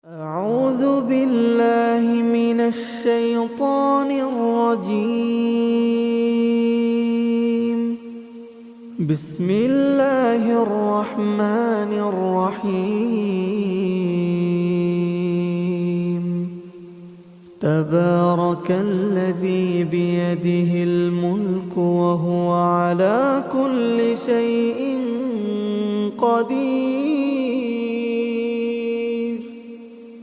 أعوذ بالله من الشيطان الرجيم. بسم الله الرحمن الرحيم. تبارك الذي بيده الملك وهو على كل شيء قدير.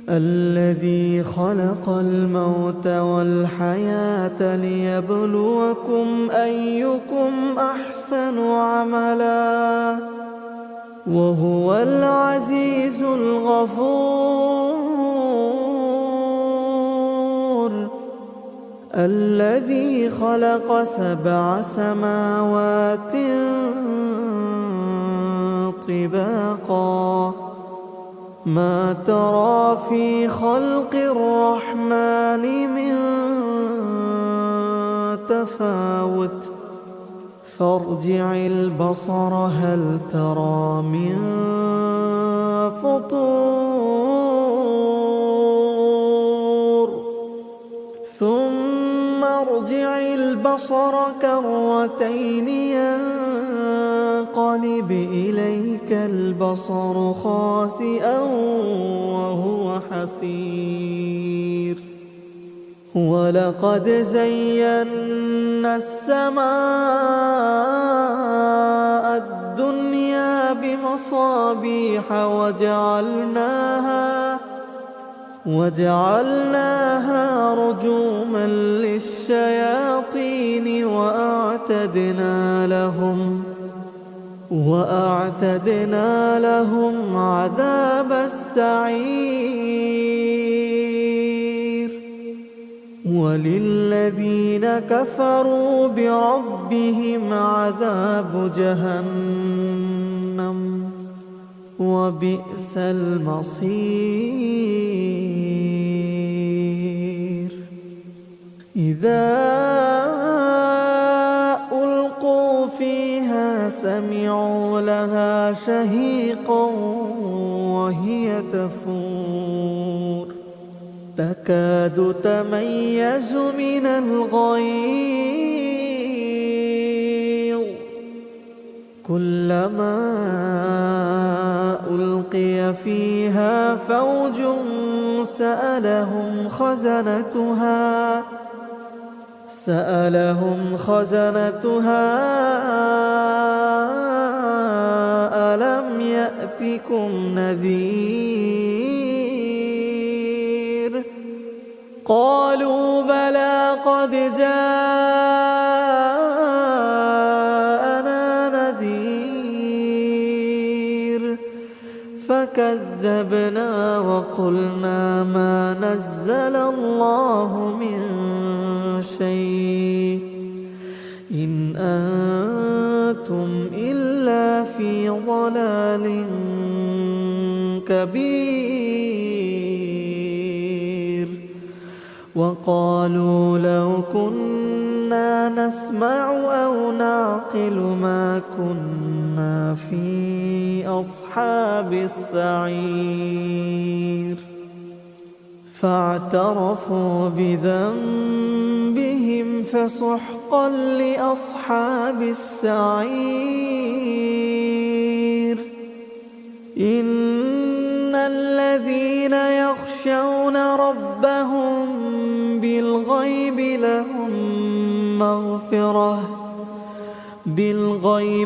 الذي خلق الموت والحياة ليبلوكم أيكم أحسن عملا وهو العزيز الغفور. الذي خلق 7 سماوات طباقا ما ترى في خلق الرحمن من تفاوت فارجع البصر هل ترى من فطور ثم ارجع البصر كرتين ينقلب إليك البصر خاسئا وهو حسير. ولقد زينا السماء الدنيا بمصابيح وجعلناها رجوما للشياطين وأعتدنا لهم عذاب السعير. وللذين كفروا بربهم عذاب جهنم وبئس المصير. إذا ألقوا فيها سمعوا لها شهيقا وهي تفور تكاد تميز من الغيظ كلما ألقي فيها فوج سألهم خزنتها ألم يأتكم نذير قالوا بلى قد جاءنا نذير فكذبنا وقلنا ما نزل الله من شيء إن أنتم إلا في ضلال كبير. وقالوا لو كنا نسمع أو نعقل ما كنا في أصحاب السعير. فاعترفوا بذنبهم فسحقا لأصحاب السعير. إن الذين يخشون ربهم بالغيب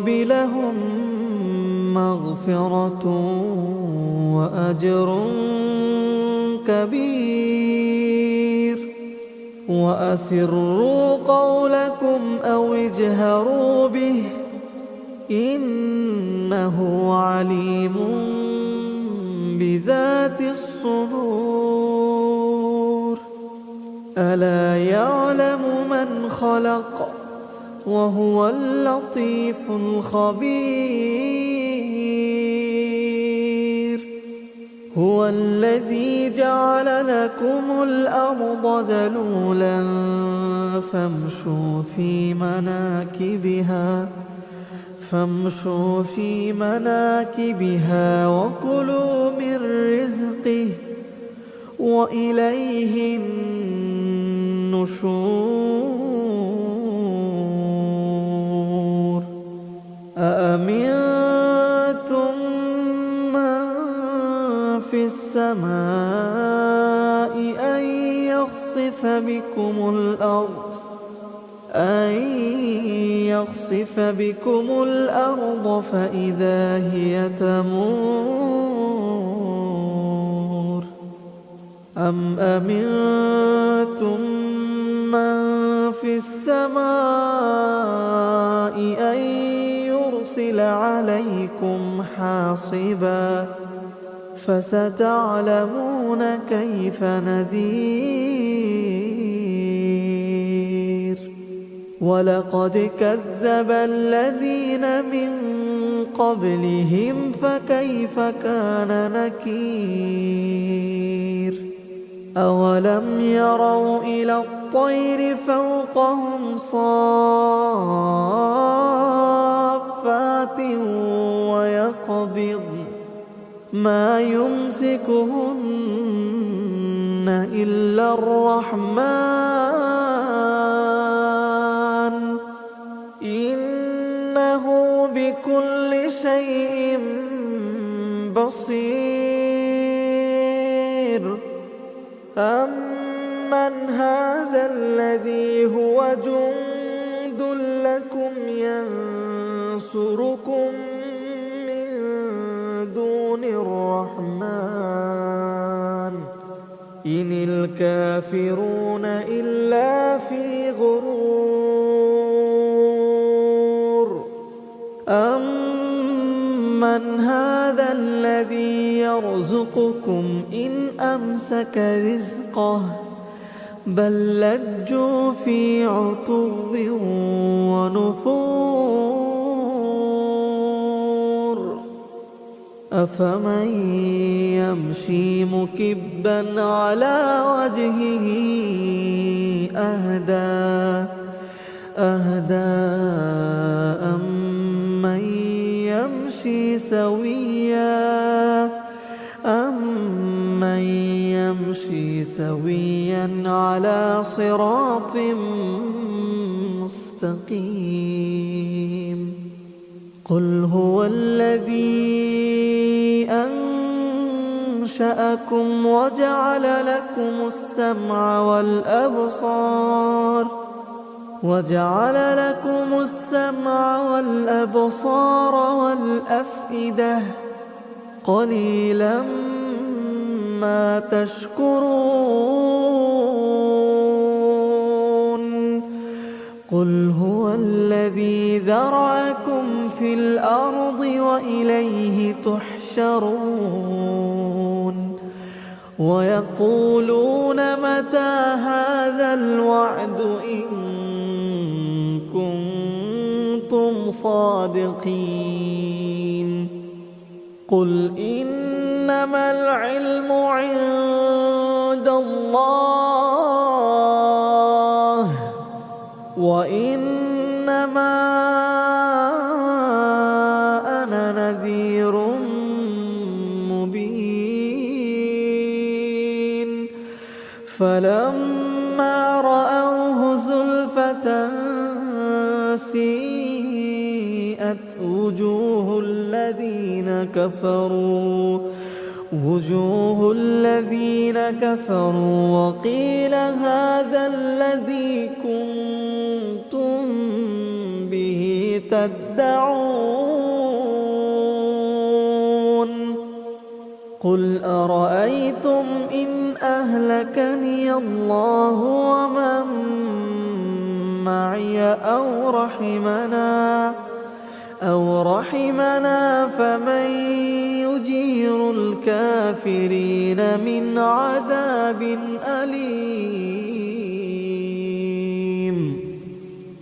لهم مغفرة وأجر كبير. وأسروا قولكم أو اجهروا به إنه عليم بذات الصدور. ألا يعلم من خلق وهو اللطيف الخبير. هو الذي جعل لكم الأرض ذلولا فامشوا في مناكبها وكلوا من رزقه وإليه النشور أأمنتم من في السماء أن يخسف بكم الأرض فإذا هي تمور أم أمنتم من في السماء أن يرسل عليكم حاصبا فستعلمون كيف نذير ولقد كذب الذين من قبلهم فكيف كان نكير أولم يروا إلى الطير فوقهم صافات ويقبضن ما يمسكهن إلا الرحمن إنه بكل شيء بصير أمن هذا الذي هو جند لكم ينصركم من دون الرحمن إن الكافرون إلا في غرور أمن هذا الذي يرزقكم إن أمسك رزقه بل لجوا في عتو ونفور أفمن يمشي مكبا على وجهه أهدى أمن يمشي سويا على صراط مستقيم قل هو الذي أنشأكم وجعل لكم السمع والأبصار والأفئدة قليلا ما تشكرون قل هو الذي ذرأكم في الأرض وإليه تحشرون ويقولون متى هذا الوعد إن كنتم صادقين قل إنما العلم عند الله وإنما أنا نذير مبين فلما رأوه زلفة سيئت وجوه الذين كفروا وقيل هذا الذي كنتم به تدعون قل أرأيتم إن أهلكني الله ومن معي أو رحمنا فمن يجير الكافرين من عذاب أليم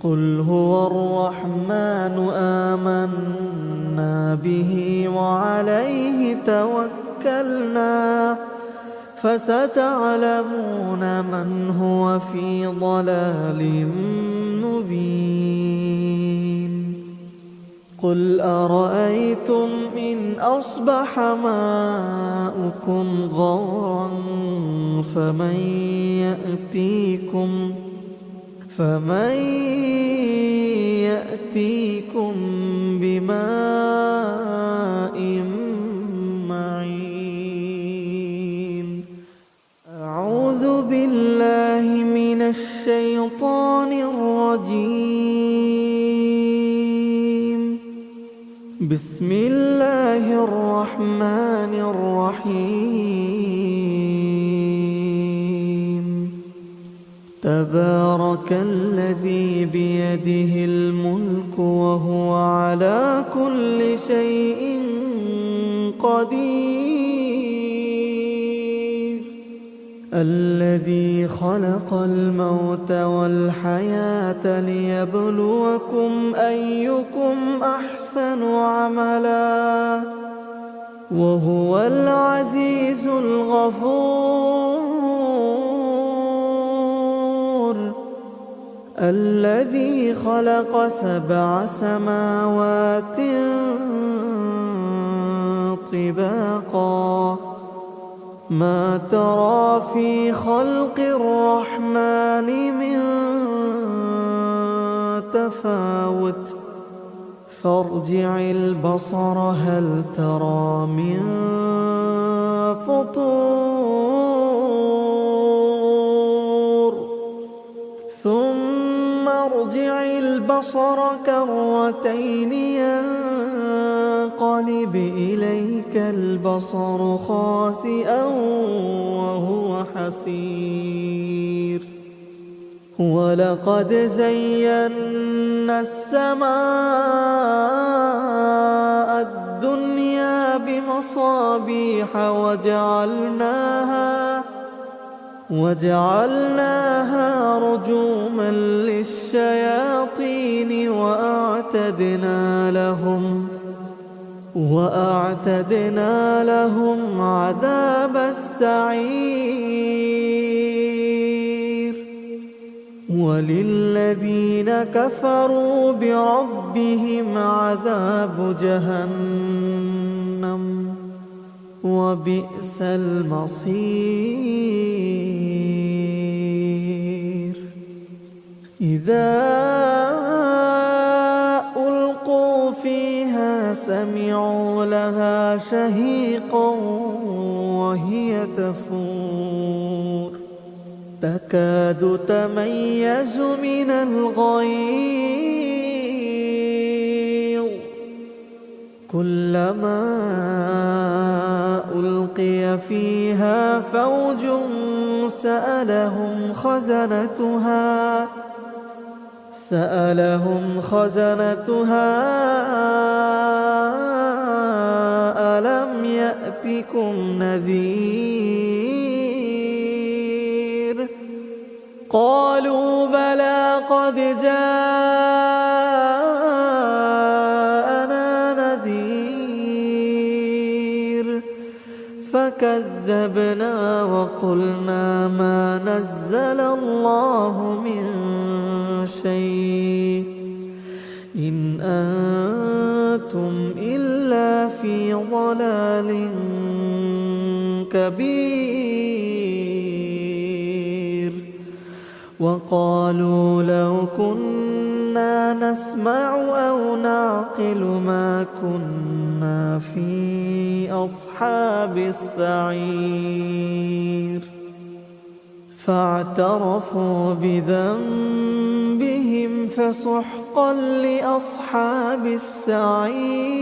قل هو الرحمن آمنا به وعليه توكلنا فستعلمون من هو في ضلال مبين قل أرأيتم إن أصبح ماؤكم غورا فمن يأتيكم بماء معين. أعوذ بالله من الشيطان الرجيم. بسم الله الرحمن الرحيم. تبارك الذي بيده الملك وهو على كل شيء قدير. الذي خلق الموت والحياة ليبلوكم أيكم أحسن عملا وهو العزيز الغفور. الذي خلق 7 سماوات طباقا ما ترى في خلق الرحمن من تفاوت فارجع البصر هل ترى من فطور ثم ارجع البصر كرتين ينقلب إليك البصر خاسئا وهو حسير. ولقد زينا السماء الدنيا بمصابيح وجعلناها رجوما للشياطين وأعتدنا لهم عذاب السعير. وللذين كفروا بربهم عذاب جهنم وبئس المصير. إذا ألقوا فيها سمعوا لها شهيقا وهي تفور تكاد تميز من الغيظ كلما ألقي فيها فوج سألهم خزنتها ألم يأتكم نذير قالوا بلى قد جاءنا نذير فكذبنا وقلنا ما نزل الله من شيء إن أنتم إلا في ضلال كبير. وقالوا لو كنا نسمع أو نعقل ما كنا في أصحاب السعير فاعترفوا بذنبهم فسحقا لأصحاب السعير.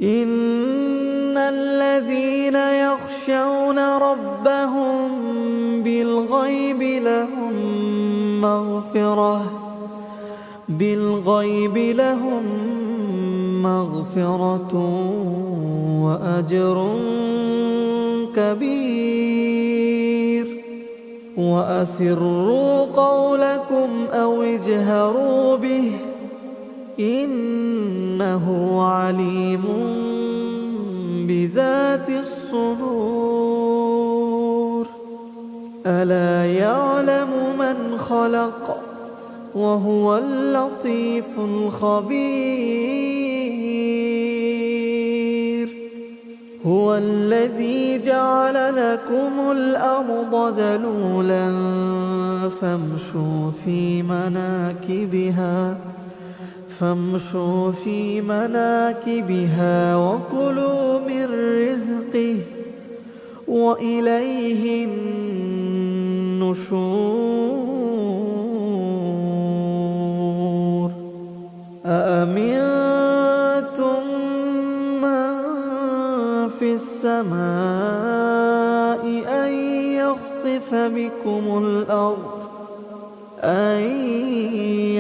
إن الذين يخشون ربهم بالغيب لهم مغفرة وأجر كبير. وأسروا قولكم أو اجهروا به إنه عليم بذات الصدور. ألا يعلم من خلق وهو اللطيف الخبير. هو الذي جعل لكم الأرض ذلولا فامشوا في مناكبها وكلوا من رزقه وإليه النشور. أأمنتم من في السماء أن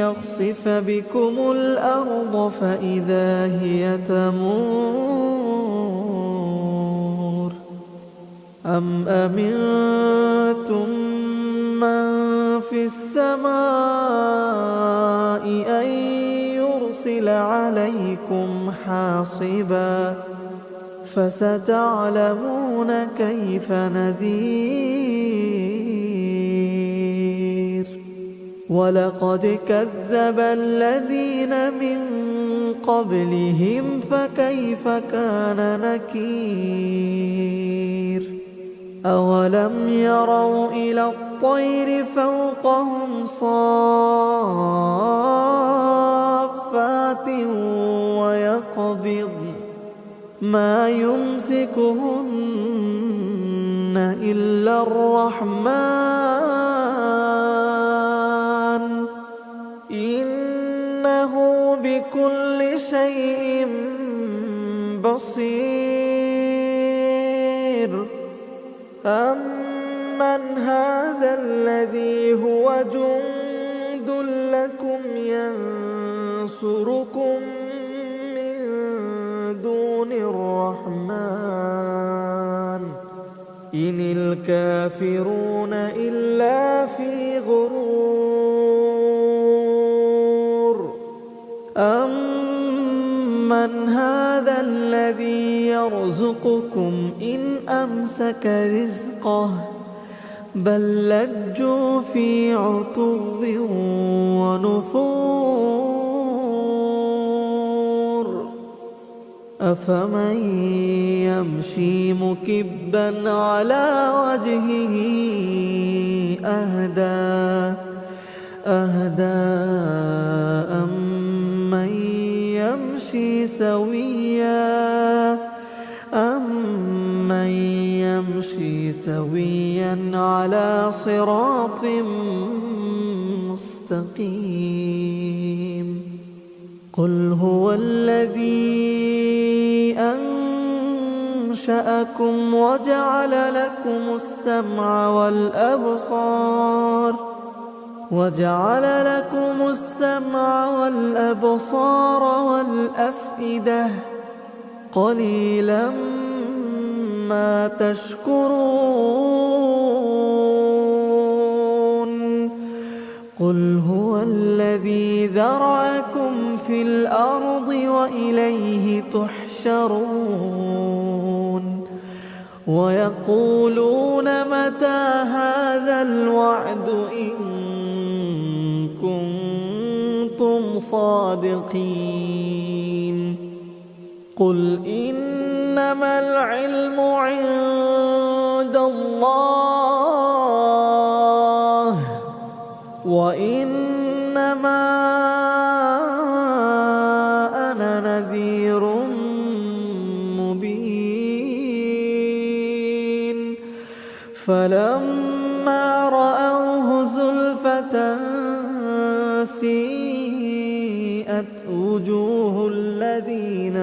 يخسف بكم الأرض فإذا هي تمور. أم أمنتم من في السماء أن يرسل عليكم حاصبا فستعلمون كيف نذير. ولقد كذب الذين من قبلهم فكيف كان نكير. أولم يروا إلى الطير فوقهم صافات ويقبضن ما يمسكهن إلا الرحمن إنه بكل شيء بصير. أمن هذا الذي هو جند لكم ينصركم من دون الرحمن إن الكافرون إلا في غرور. أمن هذا الذي يرزقكم إن أمسك رزقه بل لجوا في عتو ونفور. أفمن يمشي مكبا على وجهه أهدى أمن يمشي سويا على صراط مستقيم. قل هو الذي أنشأكم وجعل لكم السمع والأبصار والأفئدة قليلا ما تشكرون. قل هو الذي ذرأكم في الأرض وإليه تحشرون. ويقولون متى هذا الوعد إن كنتم صادقين. قل إنما العلم عند الله وإنما أنا نذير مبين. فلما رأوه زلفة سيئت وجوه الذين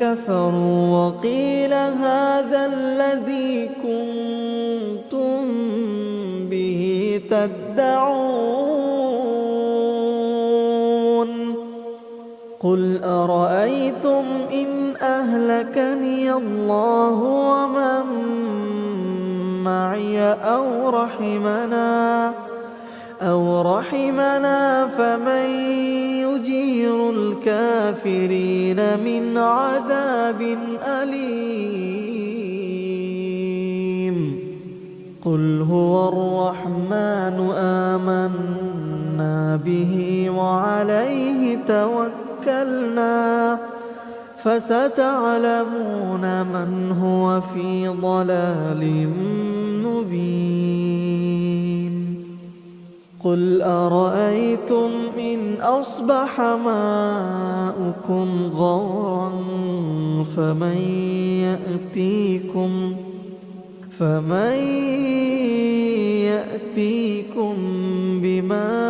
كفروا وقيل هذا الذي كنتم به تدعون. قل أرأيتم إن أهلكني الله ومن معي أو رحمنا فمن يجير الكافرين من عذاب أليم. قل هو الرحمن آمنا به وعليه توكلنا فستعلمون من هو في ضلال مبين قل أرأيتم إن أصبح ماؤكم غورا فمن يأتيكم بماء